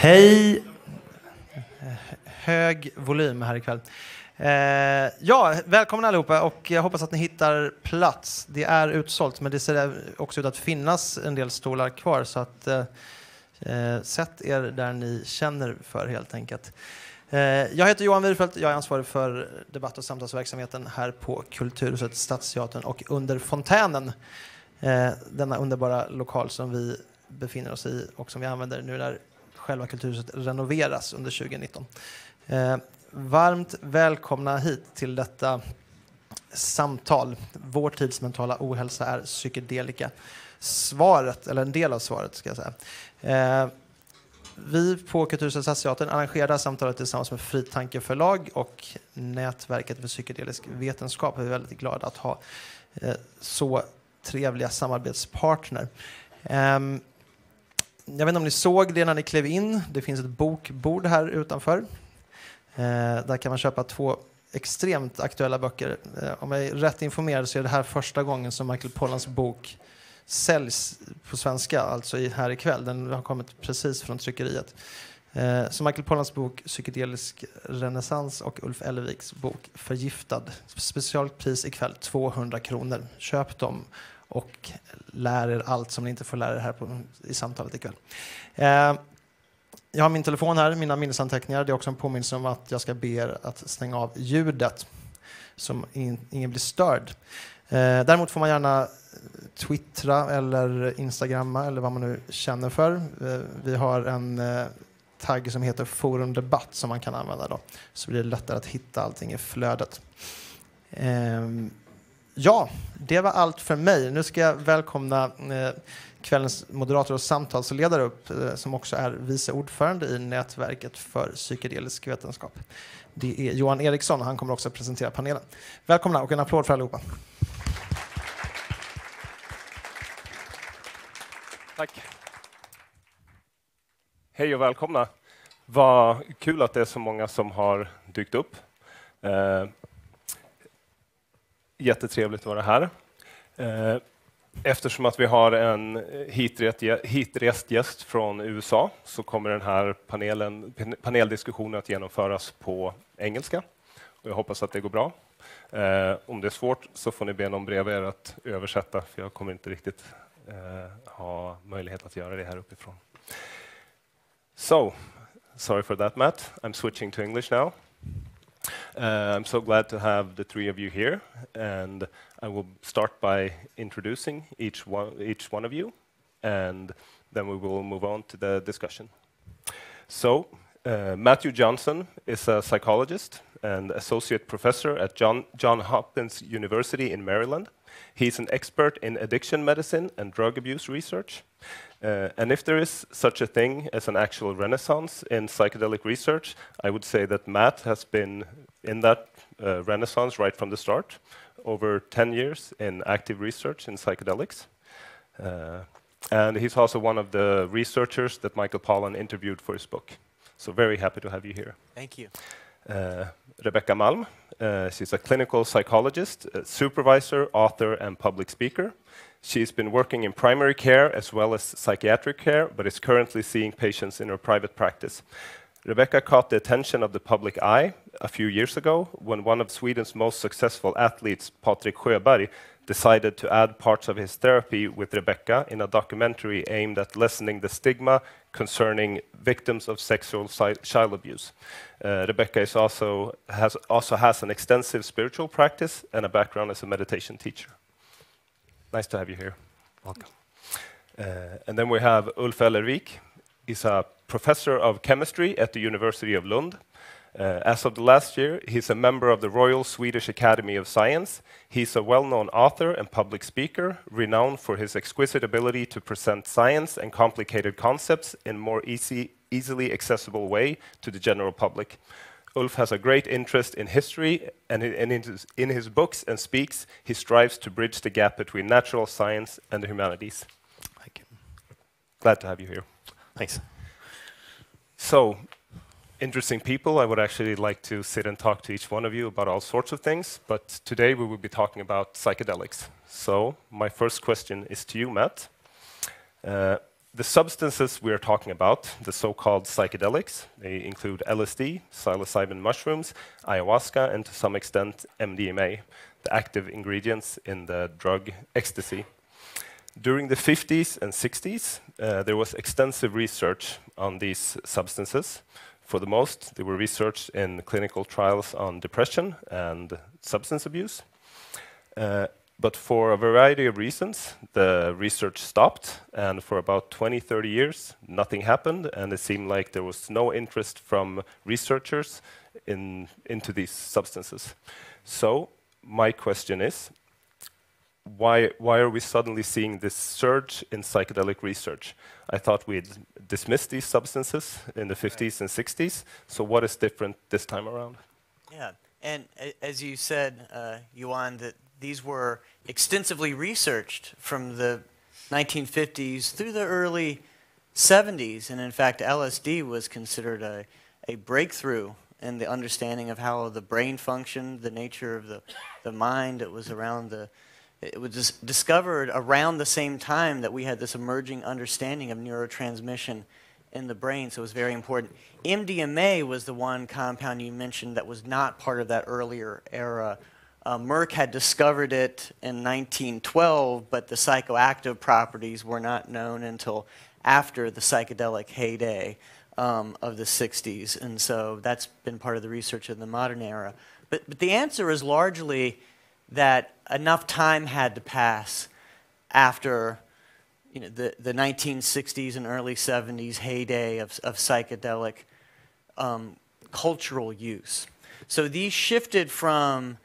Hej! Hög volym här ikväll. Välkomna allihopa och jag hoppas att ni hittar plats. Det är utsålt, men det ser också ut att finnas en del stolar kvar, så att sätt er där ni känner för helt enkelt. Jag heter Johan Wirfeldt, jag är ansvarig för debatt- och samtalsverksamheten här på Kulturhuset, Stadsteatern och under fontänen. Denna underbara lokal som vi befinner oss i och som vi använder nu när själva Kulturhuset renoveras under 2019. Varmt välkomna hit till detta samtal. Vår tids mentala ohälsa är psykedelika. Svaret, eller en del av svaret ska jag säga. Vi på Kulturhuset Stadsteatern arrangerar samtalet tillsammans med Fri Tanke förlag och nätverket för psykedelisk vetenskap. Vi är väldigt glada att ha så trevliga samarbetspartner. Jag vet inte om ni såg det när ni klev in. Det finns ett bokbord här utanför. Där kan man köpa 2 extremt aktuella böcker. Om jag är rätt informerad så är det här första gången som Michael Pollans bok säljs på svenska, alltså här ikväll. Den har kommit precis från tryckeriet. Så Michael Pollans bok Psykedelisk renässans och Ulf Elviks bok Förgiftad. Specialpris ikväll 200 kronor. Köp dem och lär er allt som ni inte får lära er här i samtalet ikväll. Jag har min telefon här, mina minnesanteckningar. Det är också en påminnelse om att jag ska be er att stänga av ljudet så ingen blir störd. Däremot får man gärna twittra eller instagramma eller vad man nu känner för. Vi har en tagg som heter forumdebatt som man kan använda då. Så blir det lättare att hitta allting i flödet. Ja, det var allt för mig. Nu ska jag välkomna kvällens moderator och samtalsledare upp, som också är vice ordförande i nätverket för psykedelisk vetenskap. Det är Johan Eriksson och han kommer också att presentera panelen. Välkomna och en applåd för allihopa. Tack. Hej och välkomna. Vad kul att det är så många som har dykt upp. Jättetrevligt att vara här. Eftersom att vi har en hitrest gäst från USA så kommer den här paneldiskussionen att genomföras på engelska. Och jag hoppas att det går bra. Om det är svårt så får ni be någon bredvid er att översätta, för jag kommer inte riktigt ha möjlighet att göra det här uppifrån. So, sorry for that, Matt. I'm switching to English now. I'm so glad to have the 3 of you here, and I will start by introducing each one of you, and then we will move on to the discussion. So, Matthew Johnson is a psychologist and associate professor at Johns Hopkins University in Maryland. He's an expert in addiction medicine and drug abuse research. And if there is such a thing as an actual renaissance in psychedelic research, I would say that Matt has been in that renaissance right from the start, over 10 years in active research in psychedelics. And he's also one of the researchers that Michael Pollan interviewed for his book. So very happy to have you here. Thank you. Rebecca Malm, she's a clinical psychologist, supervisor, author, and public speaker. She's been working in primary care as well as psychiatric care, but is currently seeing patients in her private practice. Rebecca caught the attention of the public eye a few years ago when one of Sweden's most successful athletes, Patrik Sjöberg, decided to add parts of his therapy with Rebecca in a documentary aimed at lessening the stigma concerning victims of sexual child abuse. Rebecca also has an extensive spiritual practice and a background as a meditation teacher. Nice to have you here. Welcome. And then we have Ulf Ellervik. He's a professor of chemistry at the University of Lund. As of the last year, he's a member of the Royal Swedish Academy of Science. He's a well-known author and public speaker, renowned for his exquisite ability to present science and complicated concepts in more easily accessible way to the general public. Ulf has a great interest in history, and in his books and speaks, he strives to bridge the gap between natural science and the humanities. Thank you. Glad to have you here. Thanks. So, interesting people. I would actually like to sit and talk to each one of you about all sorts of things, but today we will be talking about psychedelics. So, my first question is to you, Matt. The substances we are talking about, the so-called psychedelics, they include LSD, psilocybin mushrooms, ayahuasca, and to some extent MDMA, the active ingredients in the drug ecstasy. During the 50s and 60s, there was extensive research on these substances. For the most, they were researched in clinical trials on depression and substance abuse. But for a variety of reasons, the research stopped, and for about 20, 30 years, nothing happened, and it seemed like there was no interest from researchers into these substances. So my question is, why are we suddenly seeing this surge in psychedelic research? I thought we'd dismissed these substances in the 50s and 60s, so what is different this time around? Yeah, and as you said, Johan, that these were extensively researched from the 1950s through the early 70s, and in fact LSD was considered a breakthrough in the understanding of how the brain functioned, the nature of the mind. It was discovered around the same time that we had this emerging understanding of neurotransmission in the brain, so it was very important. MDMA was the one compound you mentioned that was not part of that earlier era. Merck had discovered it in 1912, but the psychoactive properties were not known until after the psychedelic heyday of the 60s, and so that's been part of the research in the modern era. But the answer is largely that enough time had to pass after the 1960s and early 70s heyday of psychedelic cultural use. So these shifted from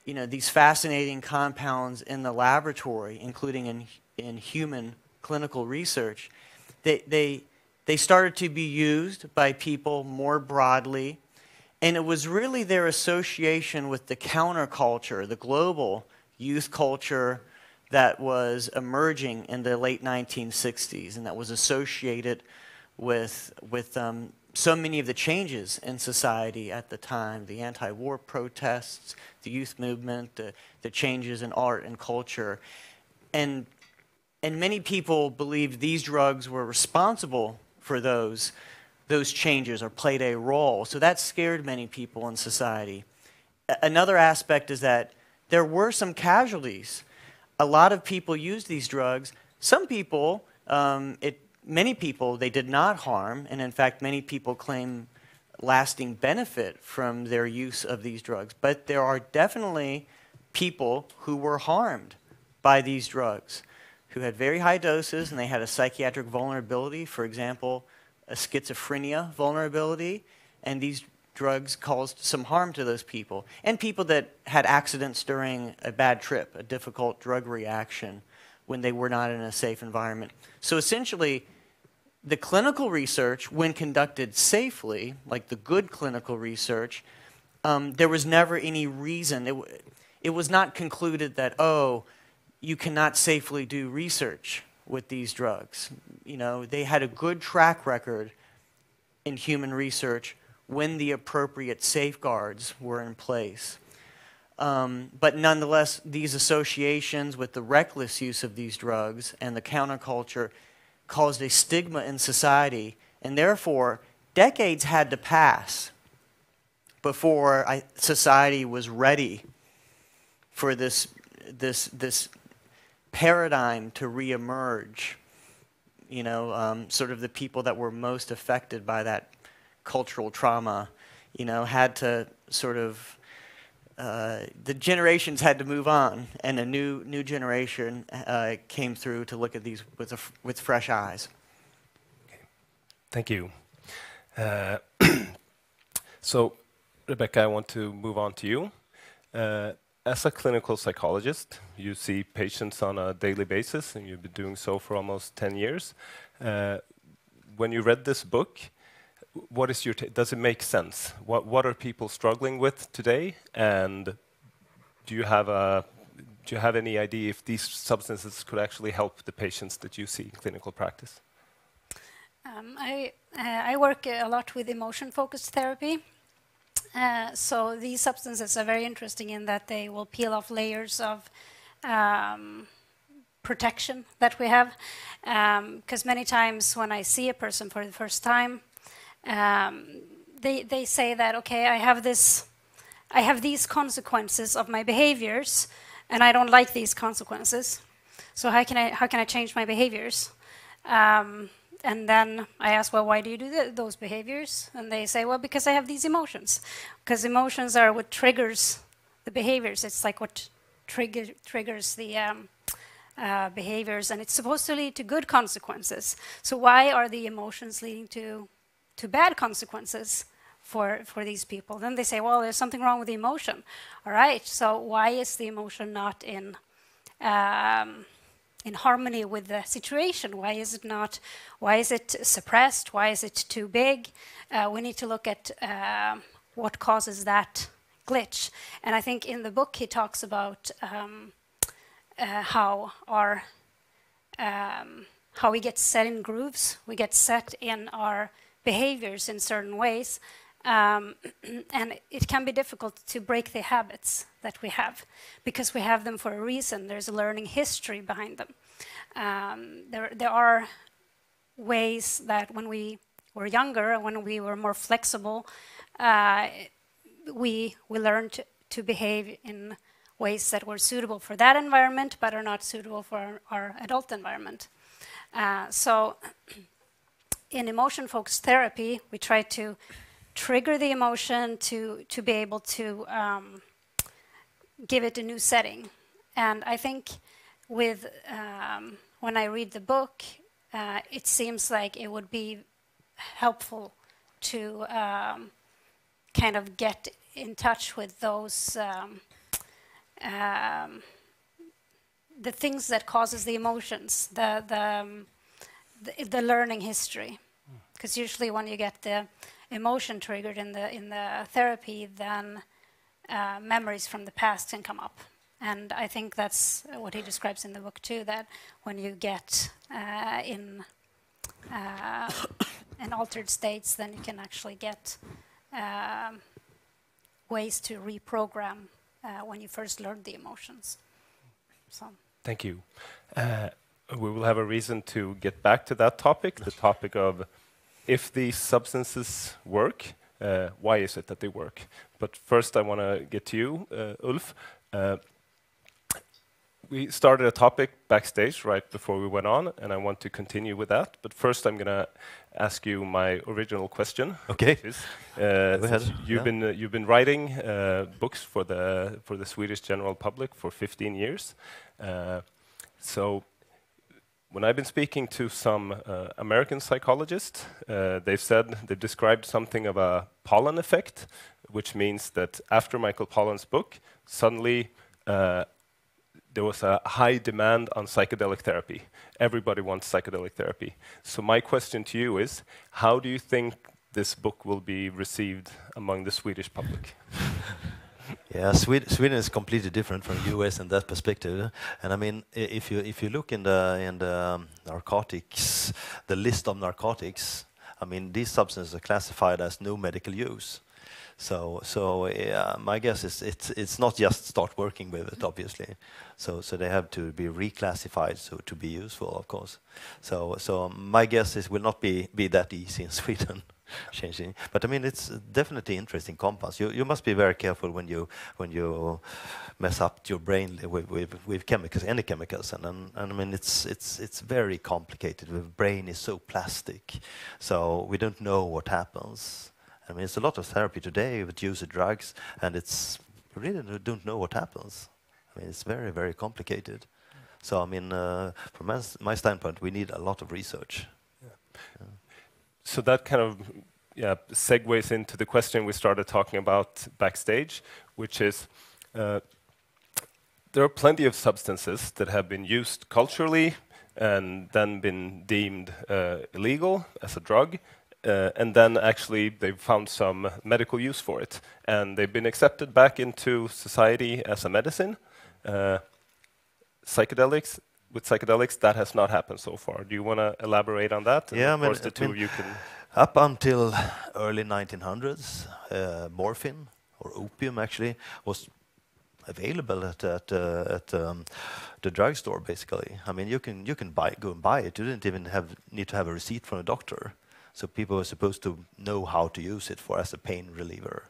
these fascinating compounds in the laboratory, including in human clinical research. They started to be used by people more broadly, and it was really their association with the counterculture, the global youth culture that was emerging in the late 1960s, and that was associated with so many of the changes in society at the time, the anti-war protests, the youth movement, the changes in art and culture. And many people believed these drugs were responsible for those changes or played a role. So that scared many people in society. Another aspect is that there were some casualties. A lot of people used these drugs. Some people, many people, they did not harm, and in fact, many people claim lasting benefit from their use of these drugs. But there are definitely people who were harmed by these drugs, who had very high doses, and they had a psychiatric vulnerability, for example, a schizophrenia vulnerability, and these drugs caused some harm to those people. And people that had accidents during a bad trip, a difficult drug reaction, when they were not in a safe environment. So essentially, the clinical research, when conducted safely, like the good clinical research, there was never any reason. It was not concluded that, oh, you cannot safely do research with these drugs. They had a good track record in human research when the appropriate safeguards were in place. But nonetheless, these associations with the reckless use of these drugs and the counterculture caused a stigma in society, and therefore decades had to pass before society was ready for this paradigm to reemerge. Sort of the people that were most affected by that cultural trauma, had to sort of the generations had to move on, and a new generation came through to look at these with fresh eyes. Okay. Thank you. So, Rebecca, I want to move on to you. As a clinical psychologist, you see patients on a daily basis, and you've been doing so for almost 10 years. When you read this book, what is does it make sense? What are people struggling with today? And do you have any idea if these substances could actually help the patients that you see in clinical practice? I work a lot with emotion-focused therapy. So these substances are very interesting in that they will peel off layers of protection that we have. Because many times when I see a person for the first time, they say that, okay, I have these consequences of my behaviors, and I don't like these consequences. So how can I change my behaviors? And then I ask, well, why do you do those behaviors? And they say, well, because I have these emotions. Because emotions are what triggers the behaviors. It's like what triggers the behaviors, and it's supposed to lead to good consequences. So why are the emotions leading to bad consequences for these people? Then they say, well, there's something wrong with the emotion. All right, so why is the emotion not in harmony with the situation? Why is it not? Why is it suppressed? Why is it too big? We need to look at what causes that glitch. And I think in the book he talks about how we get set in grooves. We get set in our behaviors in certain ways, and it can be difficult to break the habits that we have because we have them for a reason. There's a learning history behind them. There are ways that when we were younger, when we were more flexible, we learned to behave in ways that were suitable for that environment but are not suitable for our adult environment. So in emotion-focused therapy, we try to trigger the emotion to be able to give it a new setting. And I think with when I read the book, it seems like it would be helpful to kind of get in touch with those the things that causes the emotions, the learning history. Because usually when you get the emotion triggered in the therapy, then memories from the past can come up. And I think that's what he describes in the book too, that when you get in altered states, then you can actually get ways to reprogram when you first learned the emotions. So. Thank you. We will have a reason to get back to that topic, the topic of if these substances work, why is it that they work? But first I want to get to you, Ulf. We started a topic backstage right before we went on, and I want to continue with that. But first I'm going to ask you my original question. Okay. Go ahead. You've been writing books for the Swedish general public for 15 years. So when I've been speaking to some American psychologists, they've described something of a Pollan effect, which means that after Michael Pollans' book, suddenly there was a high demand on psychedelic therapy. Everybody wants psychedelic therapy. So my question to you is, how do you think this book will be received among the Swedish public? Yeah, Sweden is completely different from the US in that perspective. And I mean, if you look in the narcotics, the list of narcotics, I mean, these substances are classified as no medical use. So my guess is it's not just start working with it, obviously. So they have to be reclassified to be useful, of course. So my guess is will not be that easy in Sweden. Changing, but I mean it's definitely interesting compounds. You must be very careful when you mess up your brain with chemicals, any chemicals, and I mean it's very complicated. The brain is so plastic, so we don't know what happens. I mean it's a lot of therapy today with use of drugs, and we really don't know what happens. I mean it's very, very complicated. So I mean from my standpoint, we need a lot of research. Yeah. So that kind of segues into the question we started talking about backstage, which is there are plenty of substances that have been used culturally and then been deemed illegal as a drug, and then actually they've found some medical use for it, and they've been accepted back into society as a medicine. With psychedelics, that has not happened so far. Do you want to elaborate on that? Yeah, and of course, the two of you can. Up until early 1900s, morphine or opium actually was available at the drugstore. Basically, I mean, you can go and buy it. You didn't even need to have a receipt from a doctor. So people are supposed to know how to use it as a pain reliever.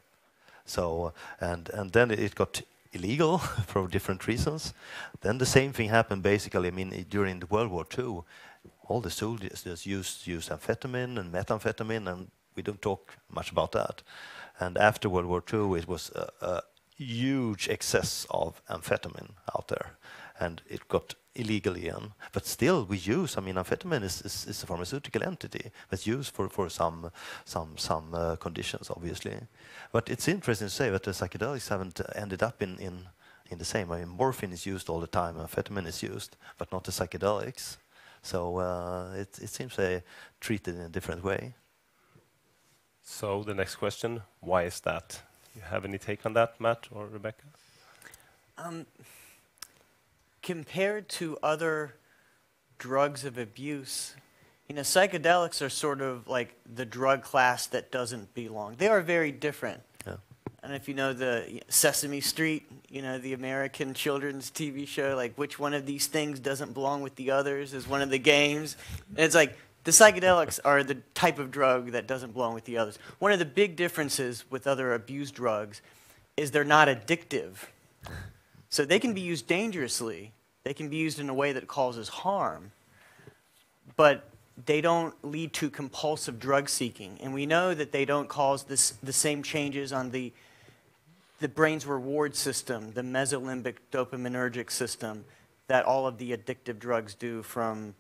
So and then it got illegal for different reasons. Then the same thing happened basically. I mean, during the World War II, all the soldiers just used amphetamine and methamphetamine, and we don't talk much about that. And after World War II, it was a huge excess of amphetamine out there, and it got illegal again. But still, we use. I mean, amphetamine is a pharmaceutical entity that's used for some conditions, obviously. But it's interesting to say that the psychedelics haven't ended up in the same. I mean, morphine is used all the time, amphetamine is used, but not the psychedelics. So it seems they treated in a different way. So the next question, why is that? You have any take on that, Matt or Rebecca? Compared to other drugs of abuse, psychedelics are sort of like the drug class that doesn't belong. They are very different. Yeah. And if you know the Sesame Street, the American children's TV show, like which one of these things doesn't belong with the others is one of the games. And it's like the psychedelics are the type of drug that doesn't belong with the others. One of the big differences with other abuse drugs is they're not addictive. So they can be used dangerously. They can be used in a way that causes harm. But they don't lead to compulsive drug seeking. And we know that they don't cause the same changes on the brain's reward system, the mesolimbic dopaminergic system, that all of the addictive drugs do, from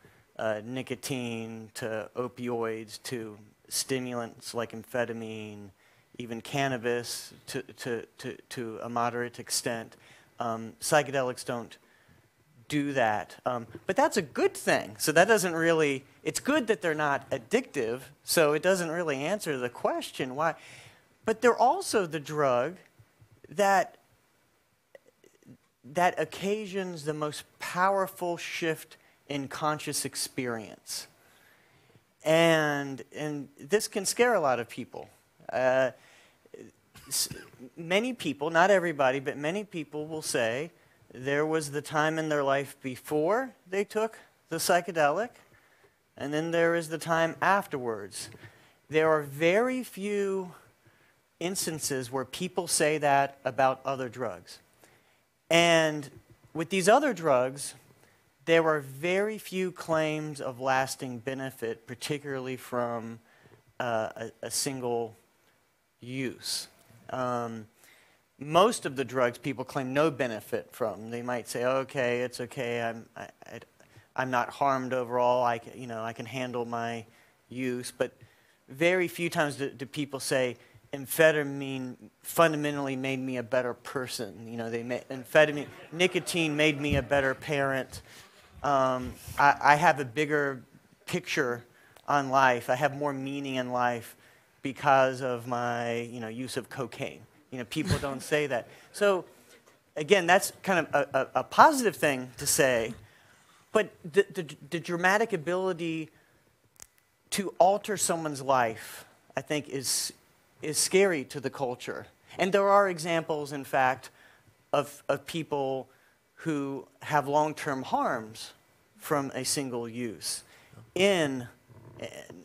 nicotine to opioids to stimulants like amphetamine, even cannabis to a moderate extent. Psychedelics don't do that. But that's a good thing. So that doesn't really, it's good that they're not addictive, so it doesn't really answer the question why. But they're also the drug that occasions the most powerful shift in conscious experience. And this can scare a lot of people. Many people, not everybody, but many people will say there was the time in their life before they took the psychedelic, and then there is the time afterwards. There are very few instances where people say that about other drugs. And with these other drugs, there are very few claims of lasting benefit, particularly from a single use. Most of the drugs people claim no benefit from. They might say, okay, it's okay, I'm not harmed overall, I can handle my use. But very few times do people say, amphetamine fundamentally made me a better person. Nicotine made me a better parent. I have a bigger picture on life. I have more meaning in life because of my use of cocaine. People don't say that. So again, that's kind of a positive thing to say, but the dramatic ability to alter someone's life, I think, is scary to the culture. And there are examples, in fact, of people who have long-term harms from a single use,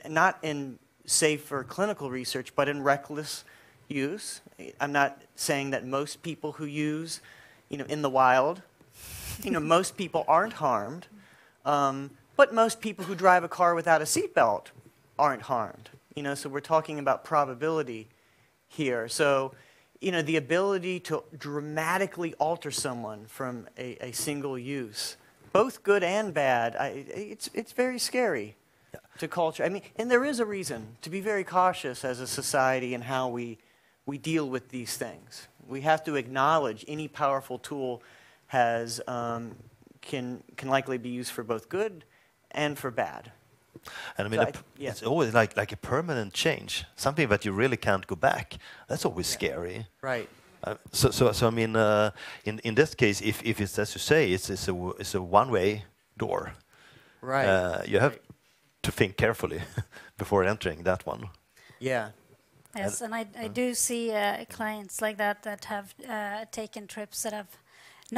not in safe or clinical research, but in reckless use. I'm not saying that most people who use, in the wild, most people aren't harmed, but most people who drive a car without a seatbelt aren't harmed. So we're talking about probability here. So, the ability to dramatically alter someone from a single use, both good and bad, it's very scary to culture. I mean, and there is a reason to be very cautious as a society in how we deal with these things. We have to acknowledge any powerful tool can likely be used for both good and for bad. And I mean, it's always like a permanent change, something that you really can't go back. That's always scary. Right. So I mean, in this case, if it's as you say, it's a one-way door. Right. You have to think carefully before entering that one. Yeah. Yes, and I do see clients like that have taken trips that have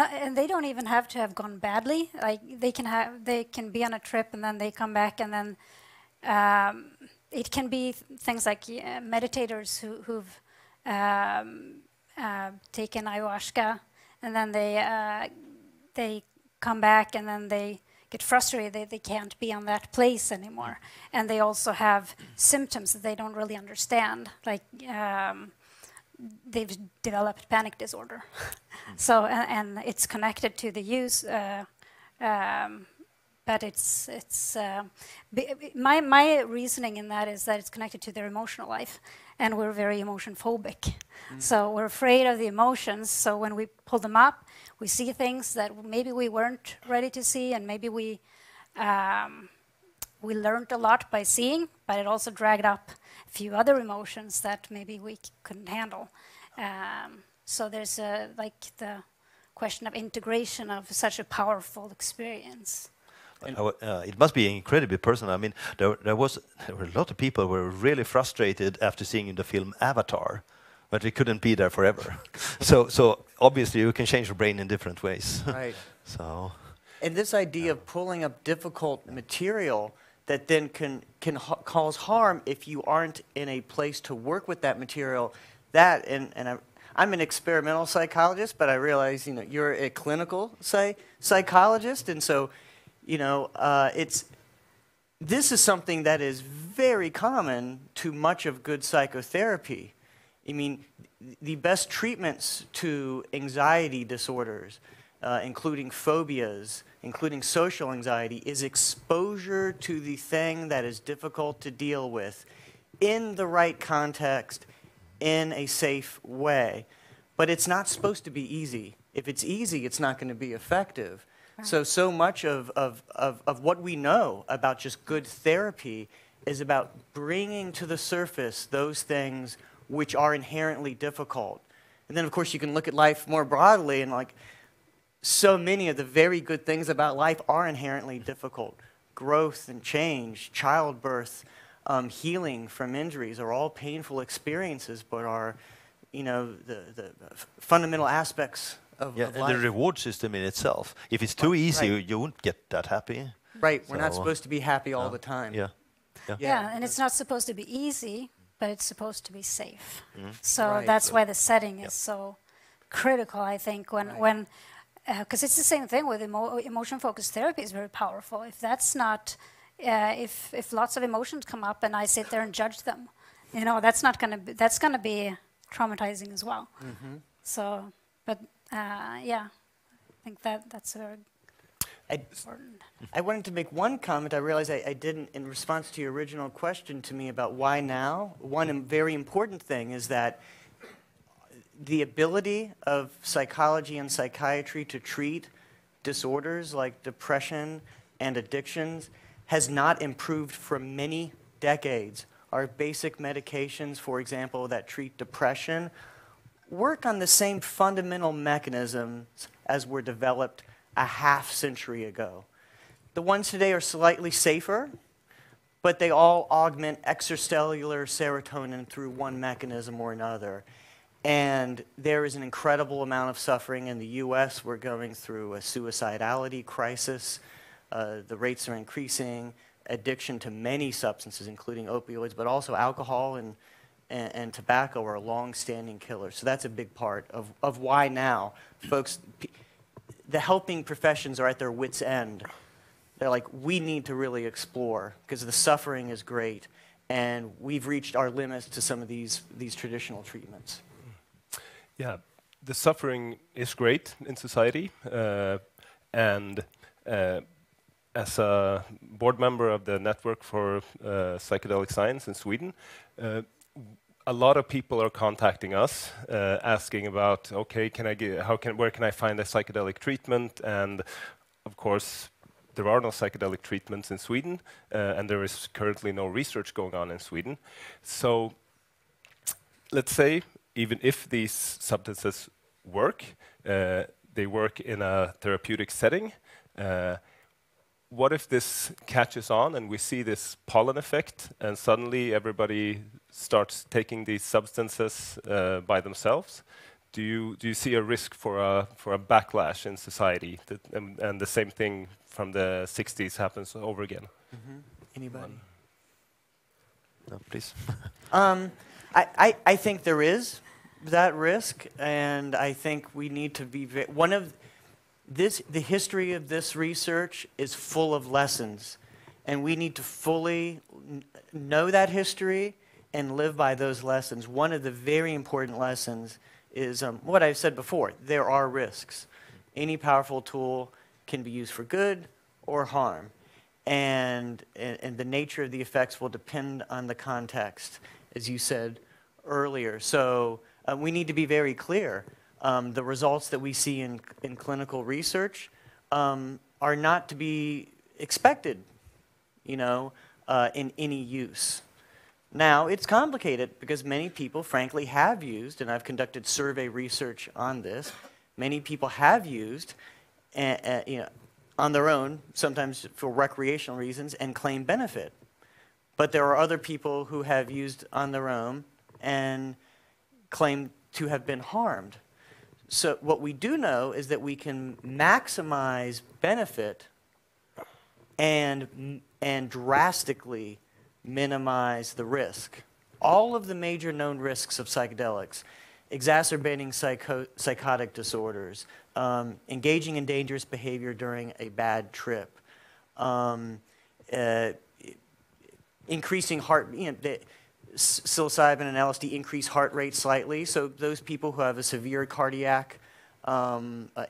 and they don't even have to have gone badly. Like they can be on a trip and then they come back, and then it can be things like meditators who've taken ayahuasca, and then they come back, and then they get frustrated. They can't be on that place anymore, and they also have symptoms that they don't really understand, like they've developed panic disorder. So and it's connected to the use, but it's my reasoning in that is that it's connected to their emotional life, and we're very emotion phobic. So we're afraid of the emotions. So when we pull them up, we see things that maybe we weren't ready to see, and maybe we learned a lot by seeing, but it also dragged up a few other emotions that maybe we couldn't handle. So there's like the question of integration of such a powerful experience. It must be incredibly personal. I mean, there were a lot of people who were really frustrated after seeing the film Avatar, but they couldn't be there forever. so obviously you can change your brain in different ways. Right. So. And this idea of pulling up difficult material that then can cause harm if you aren't in a place to work with that material. That and I'm an experimental psychologist, but I realize you're a clinical psychologist, and so this is something that is very common to much of good psychotherapy. I mean, the best treatments to anxiety disorders, including phobias, including social anxiety, is exposure to the thing that is difficult to deal with in the right context, in a safe way. But it's not supposed to be easy. If it's easy, it's not going to be effective. Right. So much of what we know about just good therapy is about bringing to the surface those things which are inherently difficult. And then, of course, you can look at life more broadly, and like so many of the very good things about life are inherently difficult. Growth and change, childbirth, healing from injuries are all painful experiences, but are, the fundamental aspects of life. And the reward system in itself. If it's too easy, you won't get that happy. Right, we're not supposed to be happy all the time. Yeah, and it's not supposed to be easy, but it's supposed to be safe. So that's why the setting is so critical, I think, when because it's the same thing with emotion-focused therapy is very powerful. If that's not, if lots of emotions come up and I sit there and judge them, that's going to be traumatizing as well. So, but I think that's very important. I wanted to make one comment. I realized I didn't in response to your original question to me about why now. One very important thing is that the ability of psychology and psychiatry to treat disorders like depression and addictions has not improved for many decades. Our basic medications, for example, that treat depression work on the same fundamental mechanisms as were developed a half century ago. The ones today are slightly safer, but they all augment extracellular serotonin through one mechanism or another. And there is an incredible amount of suffering in the US. We're going through a suicidality crisis. The rates are increasing. Addiction to many substances, including opioids, but also alcohol and tobacco are long-standing killers. So that's a big part of why now. Folks, the helping professions are at their wits' end. They're like, we need to really explore because the suffering is great, and we've reached our limits to some of these traditional treatments. Yeah, the suffering is great in society, and as a board member of the Network for Psychedelic Science in Sweden, a lot of people are contacting us, asking about, okay, where can I find a psychedelic treatment? And of course, there are no psychedelic treatments in Sweden, and there is currently no research going on in Sweden. So let's say, even if these substances work, they work in a therapeutic setting. What if this catches on and we see this pollen effect, and suddenly everybody starts taking these substances by themselves do you see a risk for a backlash in society, and the same thing from the 60s happens over again? Anybody? No, please. I think there is that risk, and I think we need to be the history of this research is full of lessons, and we need to fully know that history and live by those lessons. One of the very important lessons is what I've said before: there are risks. Any powerful tool can be used for good or harm, and the nature of the effects will depend on the context, as you said earlier. So we need to be very clear. The results that we see in clinical research are not to be expected, in any use. Now, it's complicated because many people, frankly, have used, and I've conducted survey research on this, many people have used on their own, sometimes for recreational reasons, and claim benefit. But there are other people who have used on their own and claim to have been harmed. So what we do know is that we can maximize benefit and drastically minimize the risk. All of the major known risks of psychedelics: exacerbating psychotic disorders, engaging in dangerous behavior during a bad trip, increasing heart, psilocybin and LSD increase heart rate slightly, so those people who have a severe cardiac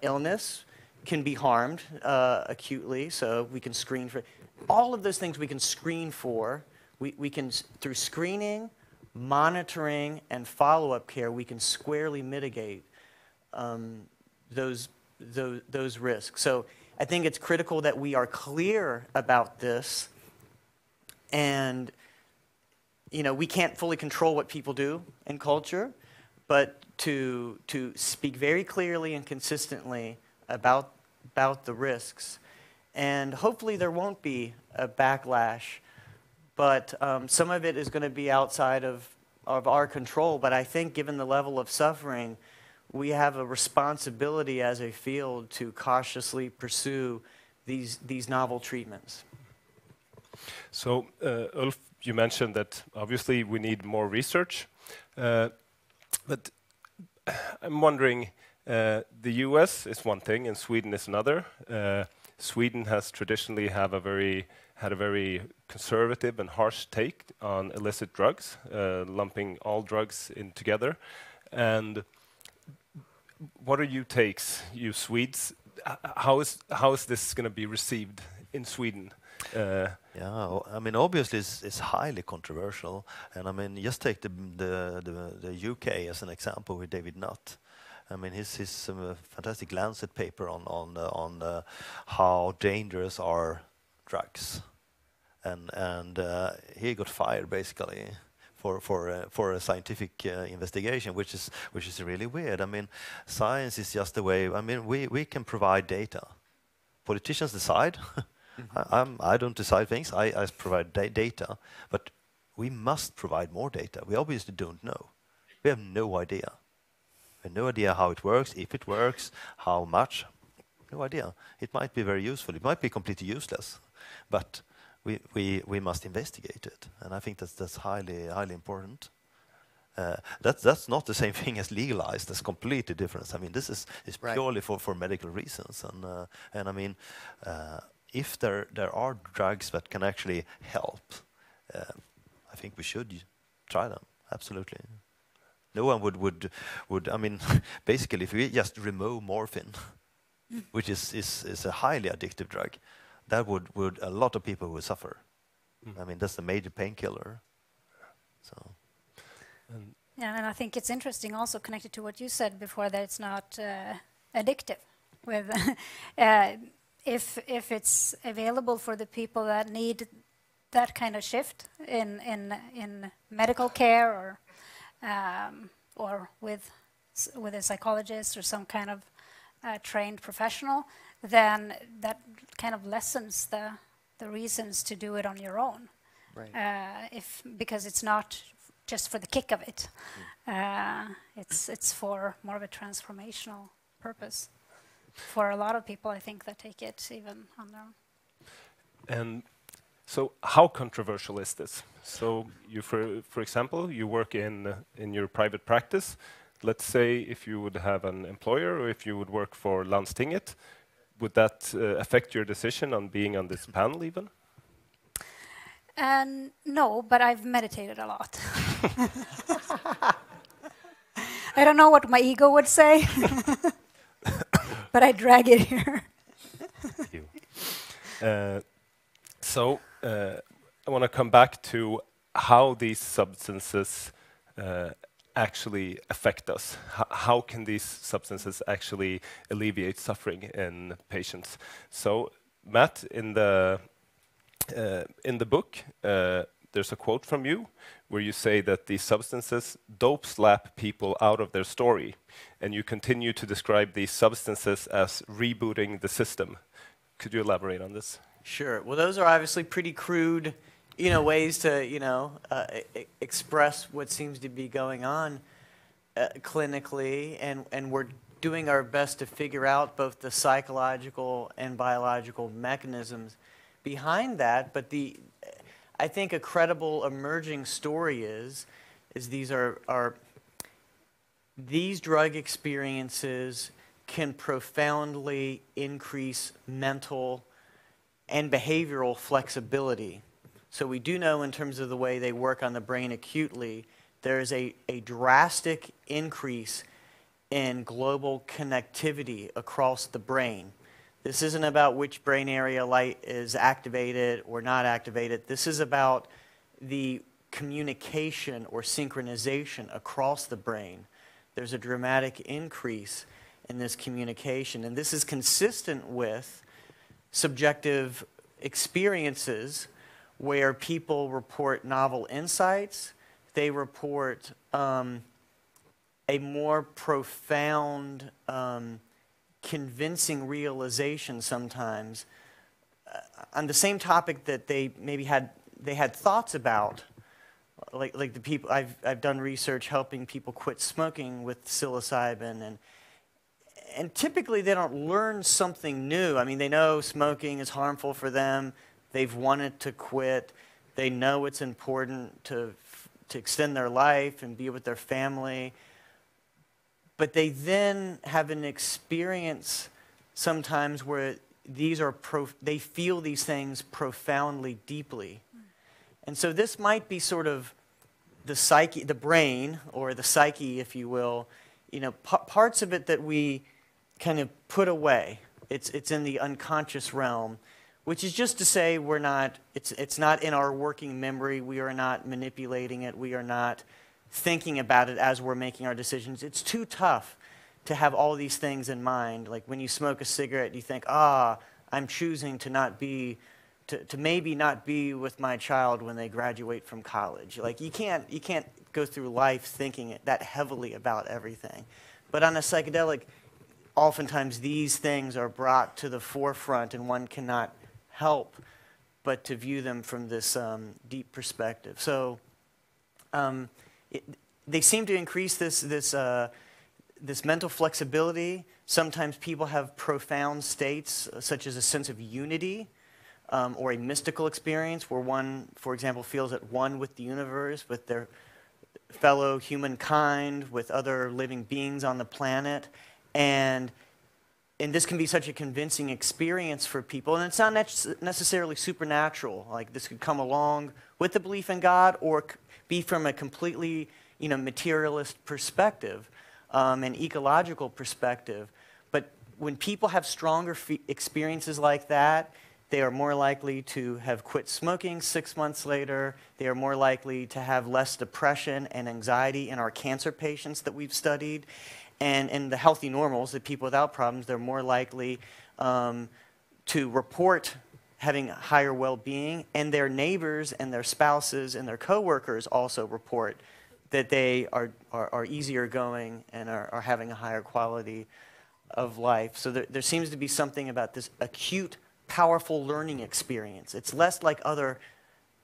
illness can be harmed acutely, so we can screen for all of those things. We can screen for. We can, through screening, monitoring, and follow-up care, we can squarely mitigate those risks. So I think it's critical that we are clear about this, and we can't fully control what people do in culture, but to speak very clearly and consistently about the risks. And hopefully there won't be a backlash, but some of it is going to be outside of our control. But I think given the level of suffering, we have a responsibility as a field to cautiously pursue these novel treatments. So, Ulf, you mentioned that obviously we need more research, but I'm wondering, the US is one thing and Sweden is another. Sweden has traditionally had a very conservative and harsh take on illicit drugs, lumping all drugs in together. And what are your takes, you Swedes? How is this going to be received in Sweden? Yeah, I mean, obviously it's highly controversial, and I mean, just take the UK as an example with David Nutt. I mean, his fantastic Lancet paper on how dangerous are drugs, and he got fired basically for a scientific investigation, which is really weird. I mean, science is just a way. I mean, we can provide data. Politicians decide. I don't decide things. I provide data, but we must provide more data. We obviously don't know. We have no idea. We have no idea how it works, if it works, how much. No idea. It might be very useful. It might be completely useless, but we must investigate it, and I think that's highly important. That's not the same thing as legalized. That's completely different. I mean, this is purely for medical reasons, and I mean. If there are drugs that can actually help, I think we should try them. Absolutely. No one would. I mean, basically, if we just remove morphine, which is a highly addictive drug, that would a lot of people would suffer. I mean, that's a major painkiller. So. Yeah, and I think it's interesting, also connected to what you said before, that it's not addictive. With if it's available for the people that need that kind of shift in medical care or with a psychologist or some kind of trained professional, then that kind of lessens the reasons to do it on your own. Right. Because it's not just for the kick of it. It's for more of a transformational purpose for a lot of people, I think, that take it even on their own. And so how controversial is this? So you, for example, you work in your private practice. Let's say if you would have an employer or if you would work for Landstinget, would that affect your decision on being on this panel even? No, but I've meditated a lot. I don't know what my ego would say, but I drag it here. So I want to come back to how these substances actually affect us. How can these substances actually alleviate suffering in patients? So, Matt, in the book, there's a quote from you where you say that these substances dope slap people out of their story, and you continue to describe these substances as rebooting the system. Could you elaborate on this? Sure. Well, those are obviously pretty crude, ways to, express what seems to be going on clinically, and we're doing our best to figure out both the psychological and biological mechanisms behind that. But I think a credible emerging story is these drug experiences can profoundly increase mental and behavioral flexibility. So we do know in terms of the way they work on the brain acutely, there is a drastic increase in global connectivity across the brain. This isn't about which brain area light is activated or not activated. This is about the communication or synchronization across the brain. There's a dramatic increase in this communication, and this is consistent with subjective experiences where people report novel insights. They report a more profound, convincing realization sometimes on the same topic that they maybe had thoughts about. Like the people I've done research helping people quit smoking with psilocybin, and typically they don't learn something new. I mean, they know smoking is harmful for them. They've wanted to quit. They know it's important to extend their life and be with their family. But they then have an experience sometimes where they feel these things profoundly, deeply. And so this might be sort of the psyche, the brain, or the psyche, if you will, parts of it that we kind of put away. It's in the unconscious realm, which is just to say it's not in our working memory. We are not manipulating it. We are not thinking about it as we're making our decisions. It's too tough to have all these things in mind. Like when you smoke a cigarette, you think, I'm choosing to maybe not be with my child when they graduate from college. Like you can't go through life thinking that heavily about everything. But on a psychedelic, oftentimes these things are brought to the forefront, and one cannot help but to view them from this deep perspective. So they seem to increase this mental flexibility. Sometimes people have profound states, such as a sense of unity, or a mystical experience where one, for example, feels at one with the universe, with their fellow humankind, with other living beings on the planet. And this can be such a convincing experience for people. And it's not necessarily supernatural. Like this could come along with the belief in God, or be from a completely materialist perspective, an ecological perspective. But when people have stronger experiences like that, they are more likely to have quit smoking 6 months later. They are more likely to have less depression and anxiety in our cancer patients that we've studied. And in the healthy normals, the people without problems, they're more likely to report having higher well-being. And their neighbors and their spouses and their coworkers also report that they are easier going and are having a higher quality of life. So there seems to be something about this acute, powerful learning experience. It's less like other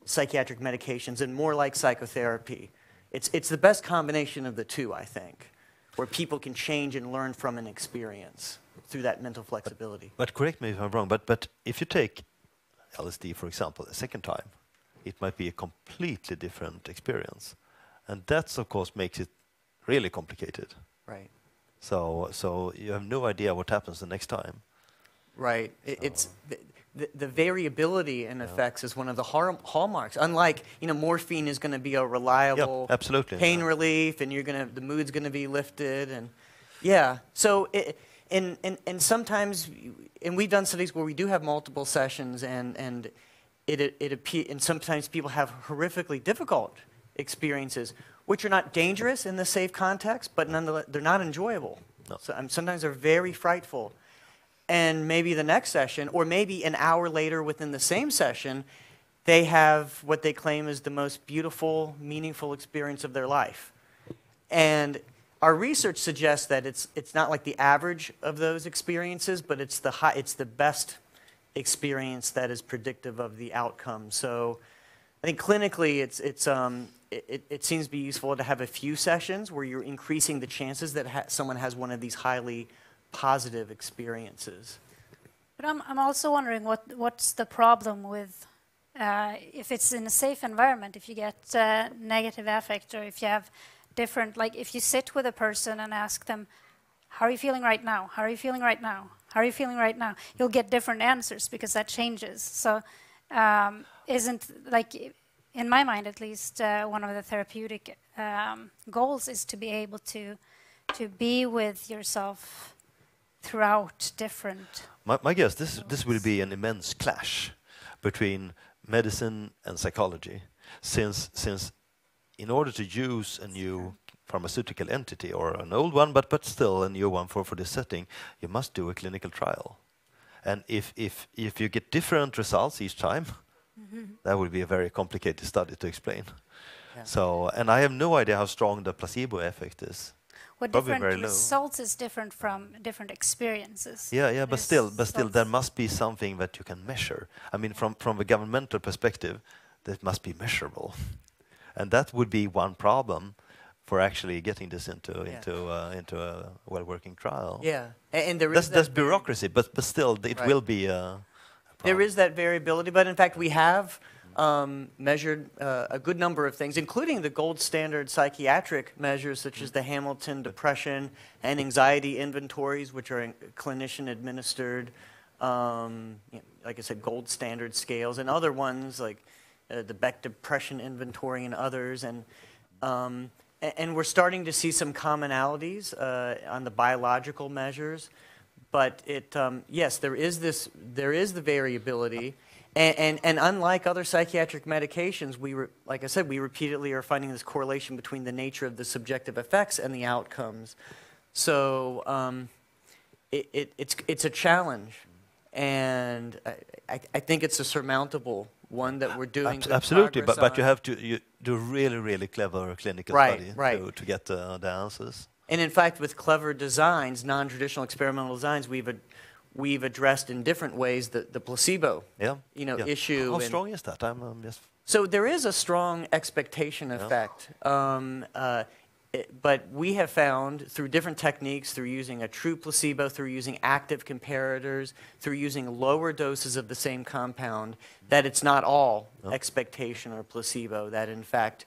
psychiatric medications and more like psychotherapy. it's the best combination of the two, I think, where people can change and learn from an experience through that mental flexibility. But correct me if I'm wrong, but if you take LSD, for example, a second time, it might be a completely different experience. And that's, of course, makes it really complicated. Right. So you have no idea what happens the next time. Right. It's the variability in effects is one of the hallmarks. Unlike, morphine is going to be a reliable absolutely, pain relief, and the mood's going to be lifted, and So and sometimes, and we've done studies where we do have multiple sessions, and sometimes people have horrifically difficult experiences, which are not dangerous in the safe context, but nonetheless they're not enjoyable. No. So sometimes they're very frightful. And maybe the next session, or maybe an hour later within the same session, they have what they claim is the most beautiful, meaningful experience of their life. And our research suggests that it's not like the average of those experiences, but it's the best experience that is predictive of the outcome. So I think clinically it seems to be useful to have a few sessions where you're increasing the chances that someone has one of these highly positive experiences. But I'm also wondering what's the problem with if it's in a safe environment, if you get negative affect, or if you have different, like if you sit with a person and ask them, how are you feeling right now? How are you feeling right now? How are you feeling right now? You'll get different answers because that changes. So isn't, like, in my mind at least, one of the therapeutic goals is to be able to be with yourself throughout different... My guess, this will be an immense clash between medicine and psychology, since in order to use a new pharmaceutical entity, or an old one, but still a new one for this setting, you must do a clinical trial. And if you get different results each time, that would be a very complicated study to explain. Yeah. So, and I have no idea how strong the placebo effect is. What different results is different from different experiences. Yeah, but still, there must be something that you can measure. I mean, from a governmental perspective, that must be measurable, and that would be one problem for actually getting this into a well-working trial. Yeah, and there is that's bureaucracy, but still, it will be a problem. There is that variability, but in fact, we have measured a good number of things, including the gold standard psychiatric measures such as the Hamilton Depression and Anxiety Inventories, which are clinician-administered, like I said, gold standard scales, and other ones like the Beck Depression Inventory and others. And we're starting to see some commonalities on the biological measures. But yes, there is the variability. And unlike other psychiatric medications, like I said, we repeatedly are finding this correlation between the nature of the subjective effects and the outcomes. So it's a challenge, and I think it's a surmountable one that we're doing. Absolutely, but you have to do really clever clinical study to get the answers. And in fact, with clever designs, non-traditional experimental designs, we've addressed in different ways the placebo issue. How strong is that? So there is a strong expectation effect, but we have found through different techniques, through using a true placebo, through using active comparators, through using lower doses of the same compound, that it's not all expectation or placebo, that in fact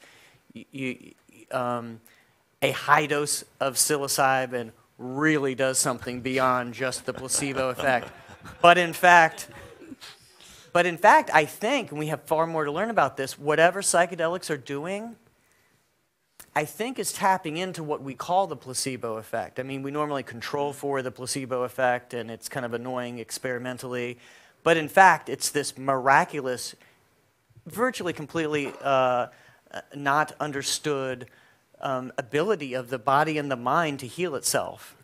a high dose of psilocybin really does something beyond just the placebo effect. But in fact, I think, and we have far more to learn about this, whatever psychedelics are doing, I think is tapping into what we call the placebo effect. I mean, we normally control for the placebo effect, and it's kind of annoying experimentally. But in fact, it's this miraculous, virtually completely not understood ability of the body and the mind to heal itself.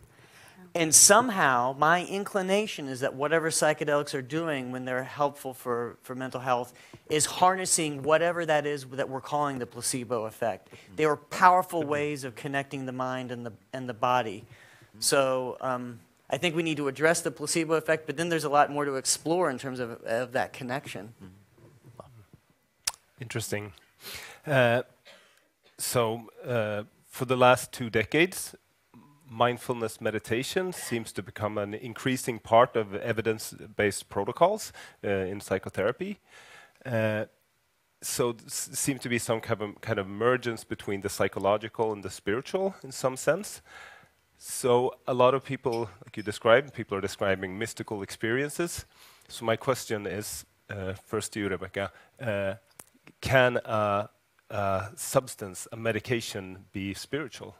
And somehow, my inclination is that whatever psychedelics are doing when they're helpful for mental health is harnessing whatever that is that we're calling the placebo effect. They are powerful ways of connecting the mind and the body. So I think we need to address the placebo effect, but then there's a lot more to explore in terms of that connection. Interesting. So for the last 2 decades, mindfulness meditation seems to become an increasing part of evidence-based protocols in psychotherapy. So seems to be some kind of mergence between the psychological and the spiritual in some sense. So a lot of people, like you described, people are describing mystical experiences. So my question is, first to you, Rebecca, can a substance, a medication, be spiritual?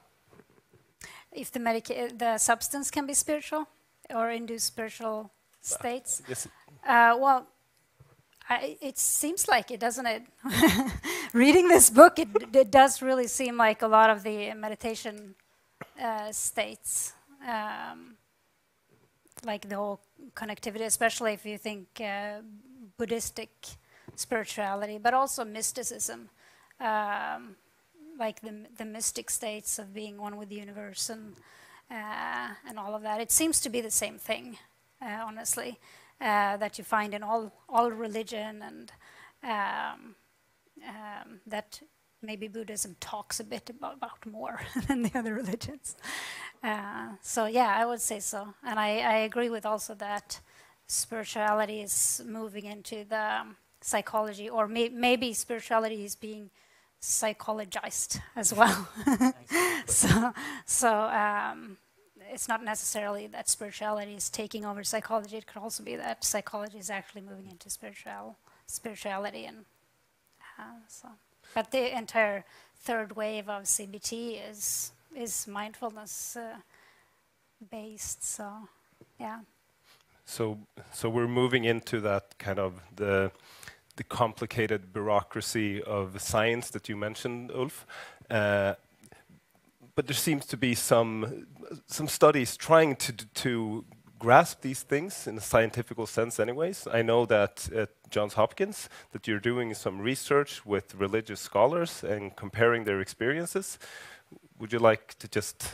If the substance can be spiritual or induce spiritual states? Yes. Well, it seems like it, doesn't it? Reading this book, it does really seem like a lot of the meditation states, like the whole connectivity, especially if you think Buddhistic spirituality, but also mysticism, like the mystic states of being one with the universe and all of that. It seems to be the same thing, honestly, that you find in all religion, and that maybe Buddhism talks a bit about more than the other religions. So yeah, I would say so. And I agree with also that spirituality is moving into the psychology, or maybe spirituality is being psychologized as well. So it's not necessarily that spirituality is taking over psychology. It could also be that psychology is actually moving into spirituality, and so. But the entire third wave of CBT is mindfulness based. So, yeah. So we're moving into that kind of the complicated bureaucracy of science that you mentioned, Ulf. But there seems to be some studies trying to grasp these things in a scientific sense anyways. I know that at Johns Hopkins that you're doing some research with religious scholars and comparing their experiences. Would you like to just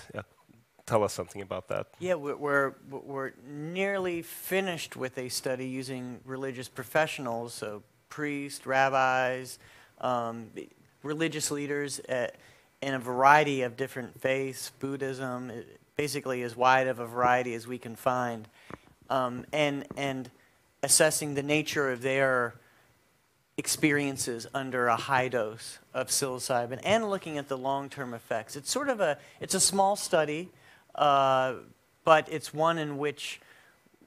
tell us something about that? Yeah, we're nearly finished with a study using religious professionals, so priests, rabbis, religious leaders in a variety of different faiths. Buddhism, basically as wide of a variety as we can find, and assessing the nature of their experiences under a high dose of psilocybin, and looking at the long-term effects. It's sort of it's a small study, but it's one in which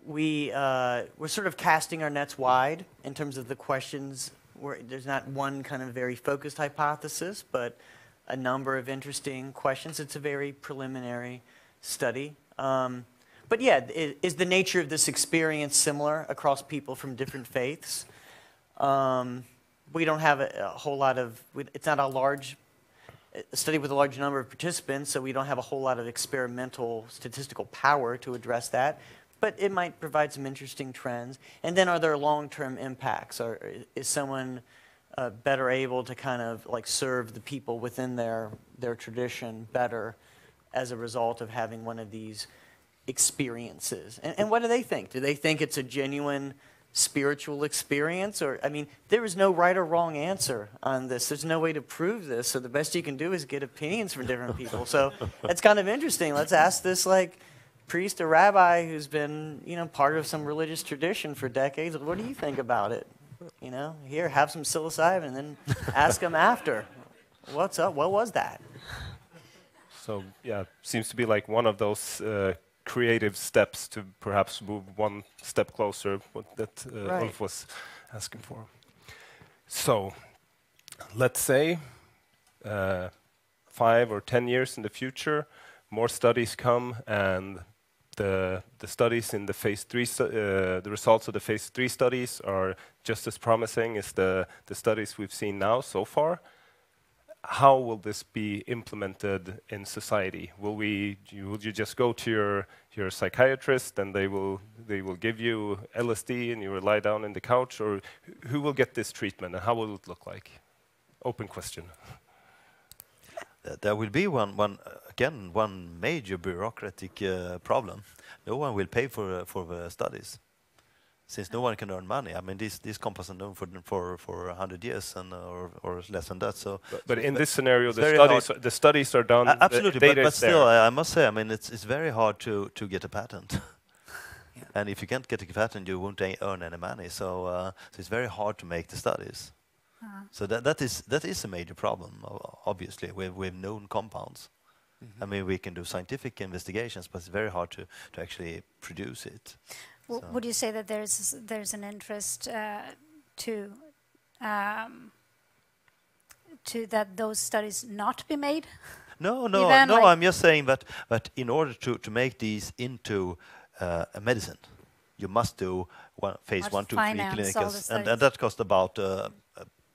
we're sort of casting our nets wide in terms of the questions. There's not one kind of very focused hypothesis, but a number of interesting questions. It's a very preliminary study. But yeah, is the nature of this experience similar across people from different faiths? We don't have a whole lot of, it's not a study with a large number of participants, so we don't have a whole lot of experimental statistical power to address that, but it might provide some interesting trends. And then are there long-term impacts? Or is someone better able to kind of like serve the people within their tradition better as a result of having one of these experiences? And what do they think? Do they think it's a genuine spiritual experience? Or, I mean, there is no right or wrong answer on this. There's no way to prove this. So the best you can do is get opinions from different people. So it's kind of interesting. Let's ask this like priest or rabbi who's been, part of some religious tradition for decades. What do you think about it? Here, have some psilocybin and then ask them after. What's up? What was that? So yeah, seems to be like one of those creative steps to perhaps move one step closer, what that Right. Ulf was asking for. So let's say 5 or 10 years in the future, more studies come, and the studies in the phase 3, the results of the phase 3 studies are just as promising as the studies we've seen now so far. How will this be implemented in society? Will you just go to your psychiatrist and they will give you LSD and you will lie down in the couch, or who will get this treatment and how will it look like? Open question. There will be one major bureaucratic problem. No one will pay for the studies. since no one can earn money. I mean, these compounds are known for 100 years and or less than that. So, but in this scenario, the studies are done. Absolutely, the data but is still, there. I must say, I mean, it's very hard to get a patent. And if you can't get a patent, you won't earn any money. So it's very hard to make the studies. So that is a major problem, obviously, with known compounds. I mean, we can do scientific investigations, but it's very hard to actually produce it. Would you say that there's an interest to that those studies not be made? No. Like I'm just saying that in order to make these into a medicine, you must do phase 1, 2, 3 clinicals, and that costs about $1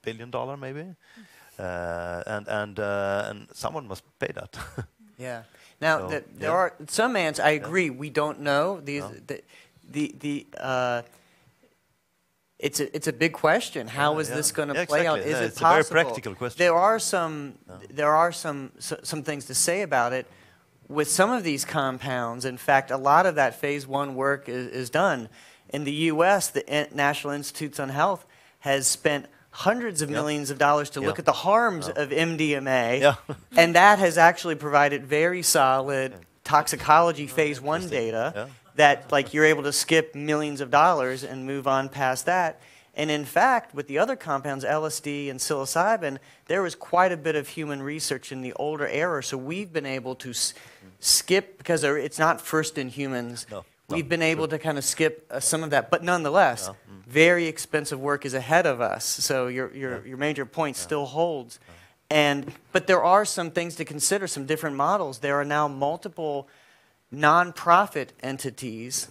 billion maybe, and someone must pay that. Yeah. Now So, there are some answers. I agree. We don't know these. It's a big question. How is this going to play out? Is it it's possible? a very practical question. There are some things to say about it. With some of these compounds, in fact, a lot of that phase 1 work is done. In the U.S., the National Institutes on Health has spent hundreds of millions of dollars to look at the harms of MDMA, and that has actually provided very solid toxicology phase 1 data that, like, you're able to skip millions of dollars and move on past that. And in fact, with the other compounds, LSD and psilocybin, there was quite a bit of human research in the older era, so we've been able to skip, because it's not first in humans, we've been able to kind of skip some of that, but nonetheless, very expensive work is ahead of us. So your major point still holds. But there are some things to consider, some different models. There are now multiple nonprofit entities,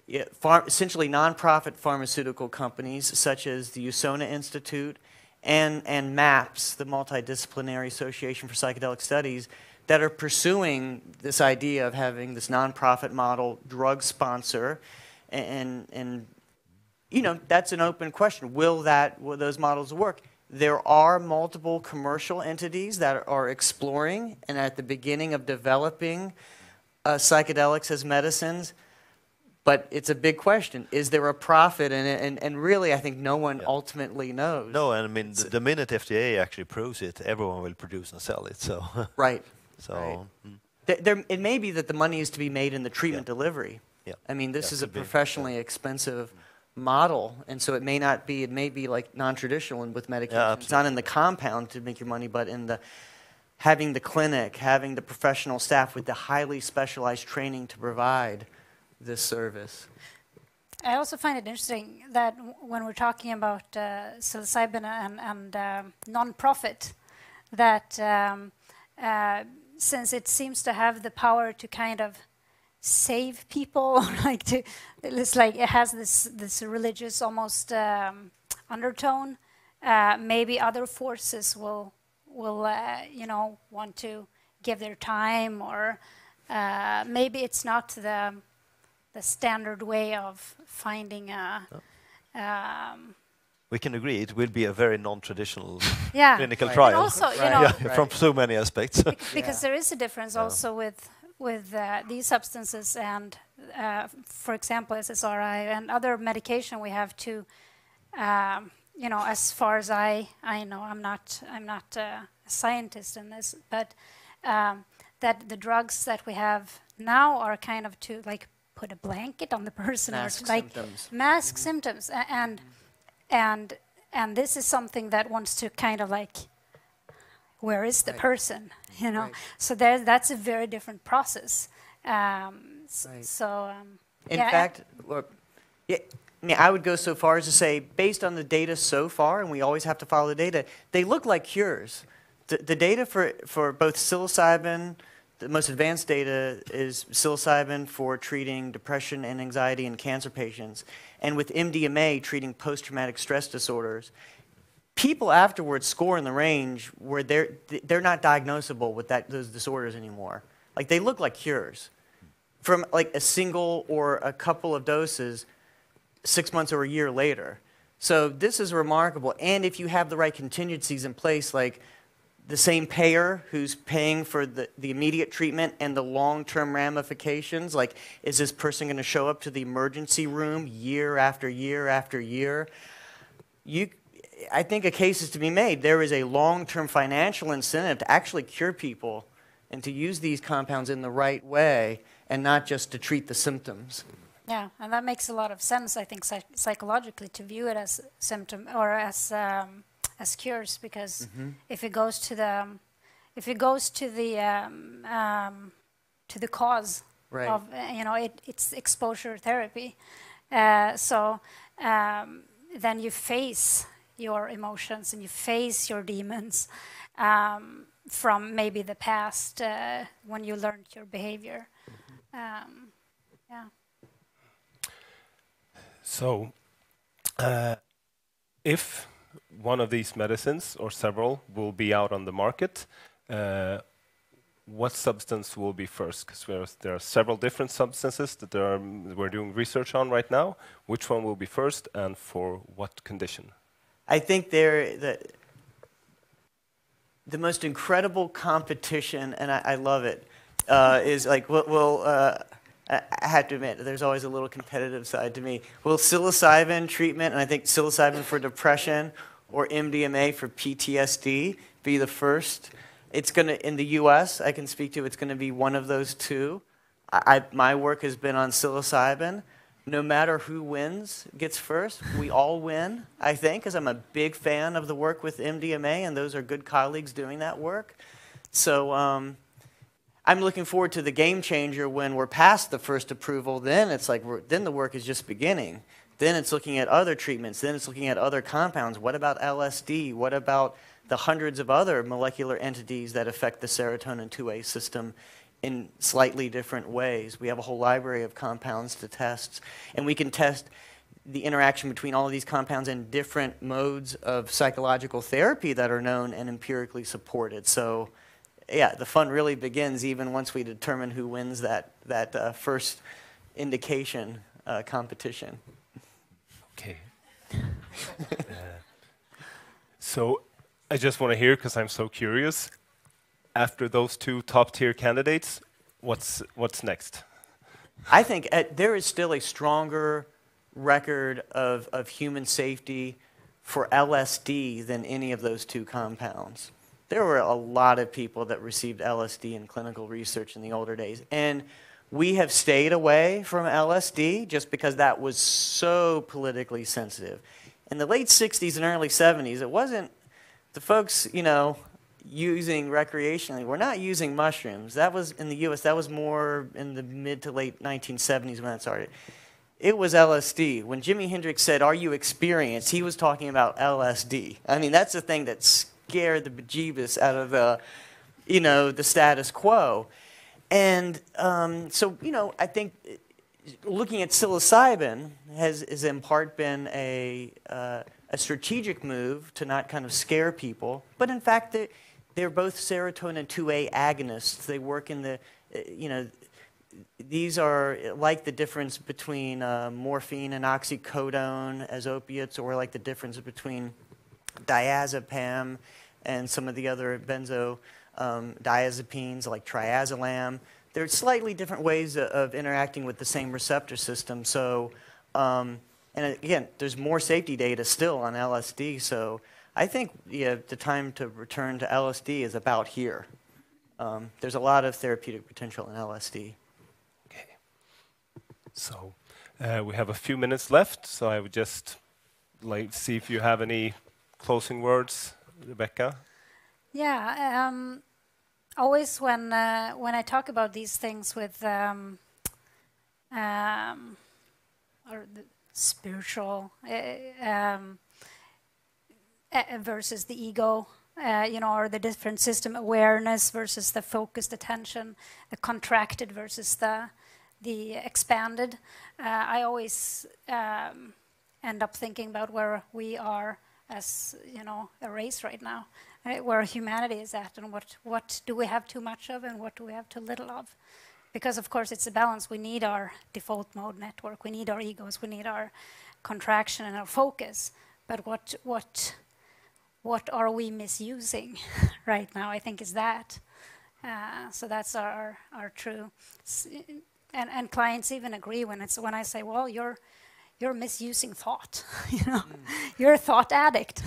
essentially nonprofit pharmaceutical companies, such as the USONA Institute and MAPS, the Multidisciplinary Association for Psychedelic Studies, that are pursuing this idea of having this nonprofit model drug sponsor, and you know, that's an open question. Will those models work? There are multiple commercial entities that are exploring and at the beginning of developing psychedelics as medicines, but it's a big question. Is there a profit in it? And really, I think no one ultimately knows. No, and I mean, the minute FDA actually proves it, everyone will produce and sell it. So right. So it may be that the money is to be made in the treatment delivery. Yeah. I mean, this is a professionally expensive model, and so it may not be. It may be like non-traditional with medication. It's not in the compound to make your money, but in the having the clinic, having the professional staff with the highly specialized training to provide this service. I also find it interesting that when we're talking about psilocybin and non-profit, that since it seems to have the power to kind of save people, it's like it has this religious almost undertone. Maybe other forces will you know, want to give their time, or maybe it's not the standard way of finding a. we can agree it will be a very non-traditional clinical And trial. also, you know, from so many aspects. Because there is a difference also with these substances and, for example, SSRI and other medication we have to, you know, as far as I know, I'm not a scientist in this, but that the drugs that we have now are kind of to like put a blanket on the person, mask or like symptoms. mask symptoms, and this is something that wants to kind of like, where is the person, you know? So that's a very different process. So in fact, look, I mean, I would go so far as to say, based on the data so far, and we always have to follow the data, they look like cures. The data for both psilocybin, the most advanced data is psilocybin for treating depression and anxiety in cancer patients, and with MDMA treating post-traumatic stress disorders. People afterwards score in the range where they're not diagnosable with those disorders anymore. Like, they look like cures from like a single or a couple of doses 6 months or a year later. So this is remarkable. And if you have the right contingencies in place, like the same payer who's paying for the immediate treatment and the long-term ramifications. Like, is this person going to show up to the emergency room year after year after year? I think a case is to be made. There is a long-term financial incentive to actually cure people and to use these compounds in the right way and not just to treat the symptoms. Yeah, and that makes a lot of sense, I think, psychologically, to view it as symptom or as cures, because if it goes to the cause Right. of it's exposure therapy, so then you face your emotions and you face your demons from maybe the past when you learned your behavior. Yeah. So, if one of these medicines or several will be out on the market, what substance will be first? Because there are several different substances that we're doing research on right now. Which one will be first, and for what condition? I think the most incredible competition, and I love it, is like, I have to admit, there's always a little competitive side to me. Will psilocybin treatment, and I think psilocybin for depression or MDMA for PTSD, be the first? It's going to, in the US, I can speak to, it's going to be one of those two. My work has been on psilocybin. No matter who wins, gets first, we all win, I think, because I'm a big fan of the work with MDMA, and those are good colleagues doing that work. So I'm looking forward to the game changer when we're past the first approval. Then it's like, then the work is just beginning. Then it's looking at other treatments. Then it's looking at other compounds. What about LSD? What about the hundreds of other molecular entities that affect the serotonin 2A system in slightly different ways? We have a whole library of compounds to test, and we can test the interaction between all of these compounds and different modes of psychological therapy that are known and empirically supported. So, yeah, the fun really begins even once we determine who wins that first indication competition. Okay. So I just want to hear, because I'm so curious, after those two top-tier candidates, what's next? I think there is still a stronger record of human safety for LSD than any of those two compounds. There were a lot of people that received LSD in clinical research in the older days, and we have stayed away from LSD just because that was so politically sensitive. In the late 60s and early 70s, it wasn't the folks, using recreationally. We're not using mushrooms. That was in the US, that was more in the mid to late 1970s when it started. It was LSD. When Jimi Hendrix said, "Are you experienced?" he was talking about LSD. I mean, that's the thing that scared the bejeebus out of the status quo. And so, I think looking at psilocybin has in part been a strategic move to not kind of scare people. But in fact, they're both serotonin 2A agonists. They work in the, these are like the difference between morphine and oxycodone as opiates, or like the difference between diazepam and some of the other benzodiazepines like triazolam. They're slightly different ways of interacting with the same receptor system. So, and again, there's more safety data still on LSD. So I think the time to return to LSD is about here. There's a lot of therapeutic potential in LSD. Okay. So we have a few minutes left, so I would just like to see if you have any closing words, Rebecca. Yeah, always when I talk about these things with or the spiritual versus the ego, or the different system awareness versus the focused attention, the contracted versus the expanded. I always end up thinking about where we are as a race right now, right? Where humanity is at, and what do we have too much of, and what do we have too little of? Because of course it's a balance. We need our default mode network. We need our egos. We need our contraction and our focus. But what what are we misusing right now? I think is that. So that's our true, and clients even agree when I say, well, you're misusing thought, you know, you're a thought addict.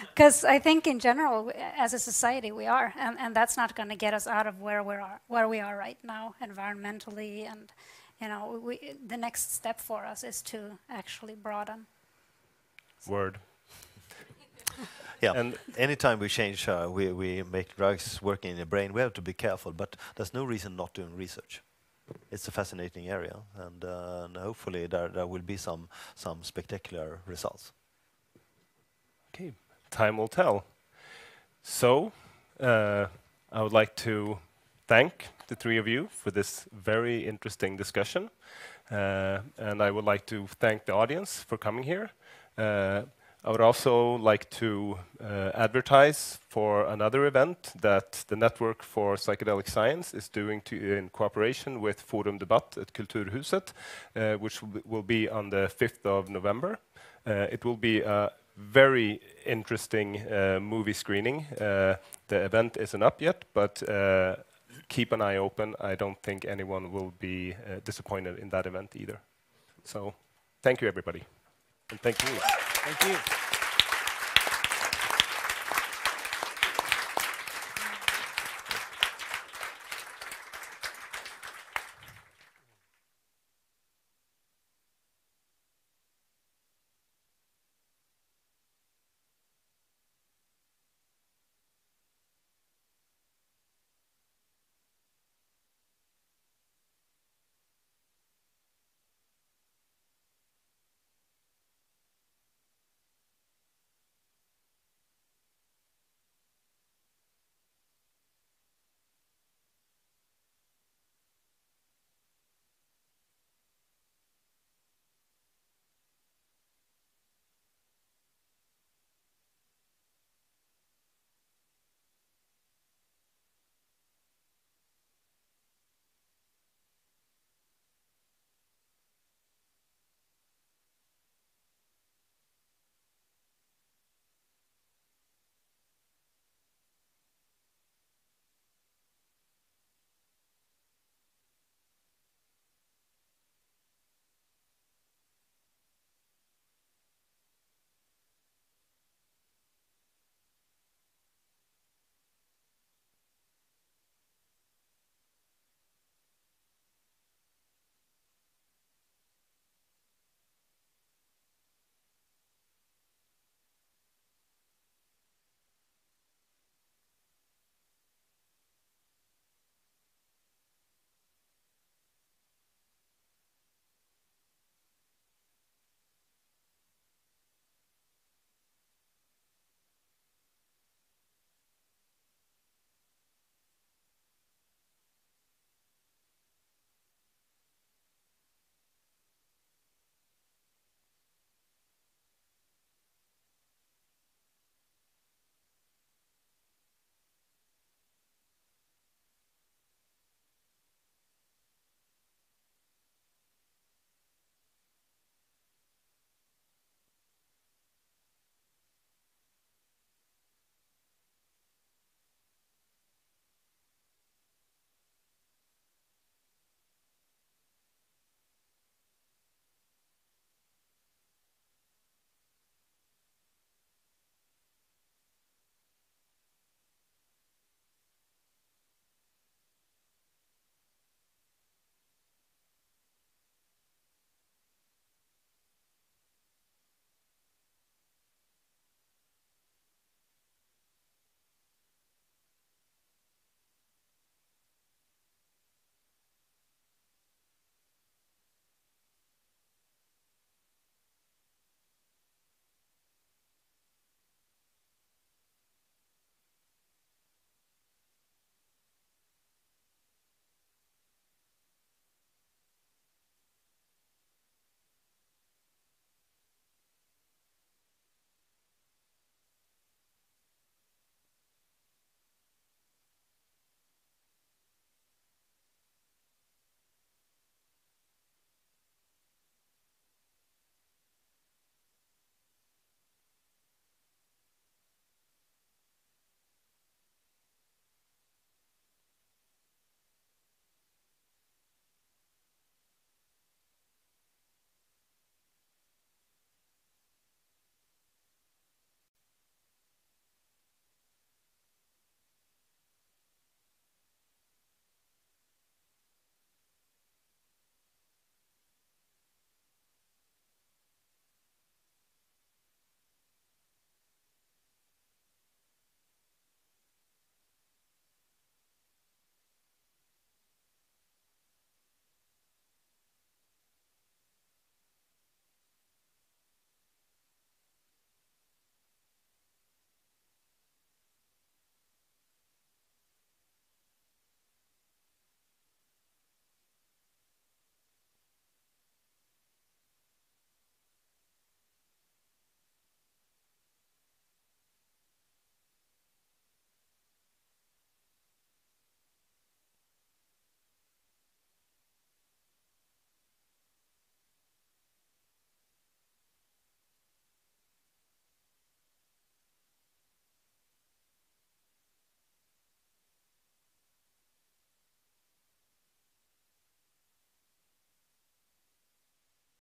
Because I think in general, as a society, we are, and that's not going to get us out of where we are right now, environmentally, and you know, the next step for us is to actually broaden. Word. Yeah, And anytime we change, we make drugs working in the brain, we have to be careful, but there's no reason not doing research. It's a fascinating area, and hopefully there will be some spectacular results. okay, time will tell. So, I would like to thank the three of you for this very interesting discussion, and I would like to thank the audience for coming here. I would also like to advertise for another event that the Network for Psychedelic Science is doing in cooperation with Forum Debatt at Kulturhuset, which will be on the 5th of November. It will be a very interesting movie screening. The event isn't up yet, but keep an eye open. I don't think anyone will be disappointed in that event either. So thank you, everybody. And thank you. Thank you.